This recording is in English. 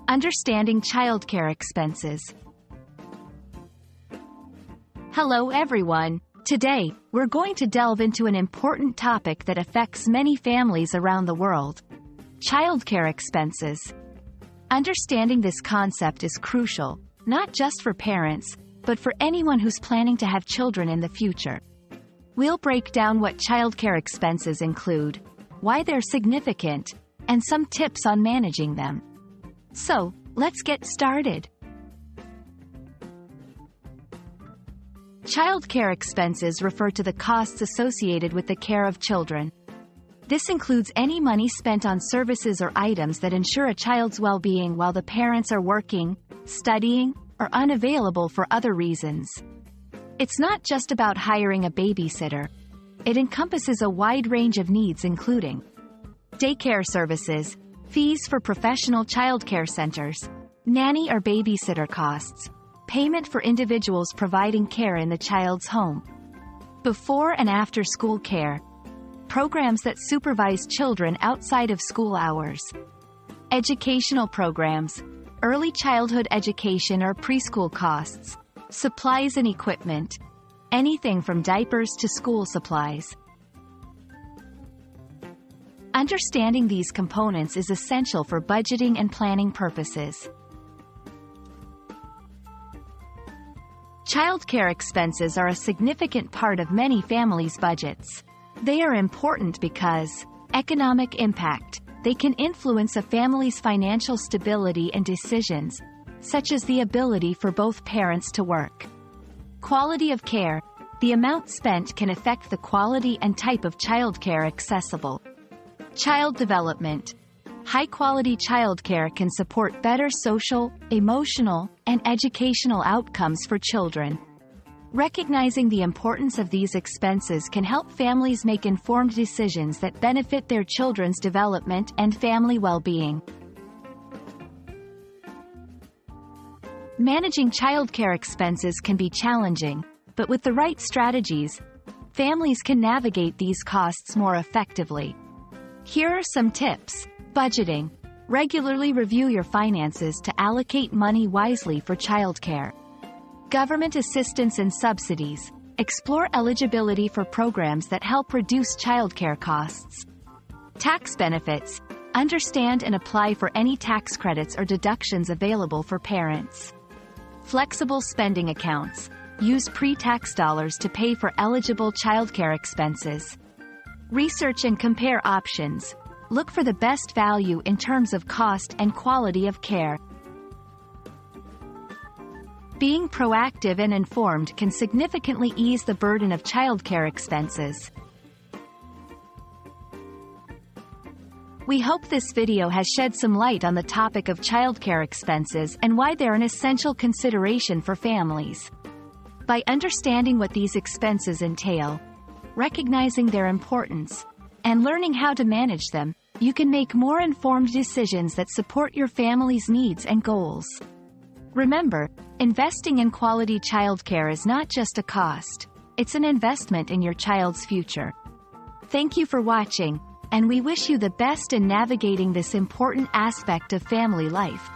Understanding childcare expenses. Hello everyone. Today, we're going to delve into an important topic that affects many families around the world: childcare expenses. Understanding this concept is crucial, not just for parents, but for anyone who's planning to have children in the future. We'll break down what childcare expenses include, why they're significant, and some tips on managing them. So, let's get started. Childcare expenses refer to the costs associated with the care of children. This includes any money spent on services or items that ensure a child's well-being while the parents are working, studying, or unavailable for other reasons. It's not just about hiring a babysitter. It encompasses a wide range of needs including daycare services, fees for professional childcare centers, nanny or babysitter costs, payment for individuals providing care in the child's home, before and after school care, programs that supervise children outside of school hours, educational programs, early childhood education or preschool costs, supplies and equipment, anything from diapers to school supplies. Understanding these components is essential for budgeting and planning purposes. Childcare expenses are a significant part of many families' budgets. They are important because economic impact. They can influence a family's financial stability and decisions, such as the ability for both parents to work. Quality of care. The amount spent can affect the quality and type of childcare accessible. Child development. High-quality childcare can support better social, emotional, and educational outcomes for children. Recognizing the importance of these expenses can help families make informed decisions that benefit their children's development and family well-being. Managing childcare expenses can be challenging, but with the right strategies, families can navigate these costs more effectively. Here are some tips. Budgeting. Regularly review your finances to allocate money wisely for childcare. Government assistance and subsidies. Explore eligibility for programs that help reduce childcare costs. Tax benefits. Understand and apply for any tax credits or deductions available for parents. Flexible spending accounts. Use pre-tax dollars to pay for eligible childcare expenses. Research and compare options. Look for the best value in terms of cost and quality of care. Being proactive and informed can significantly ease the burden of childcare expenses. We hope this video has shed some light on the topic of childcare expenses and why they're an essential consideration for families. By understanding what these expenses entail, recognizing their importance, and learning how to manage them, you can make more informed decisions that support your family's needs and goals. Remember, investing in quality childcare is not just a cost, it's an investment in your child's future. Thank you for watching, and we wish you the best in navigating this important aspect of family life.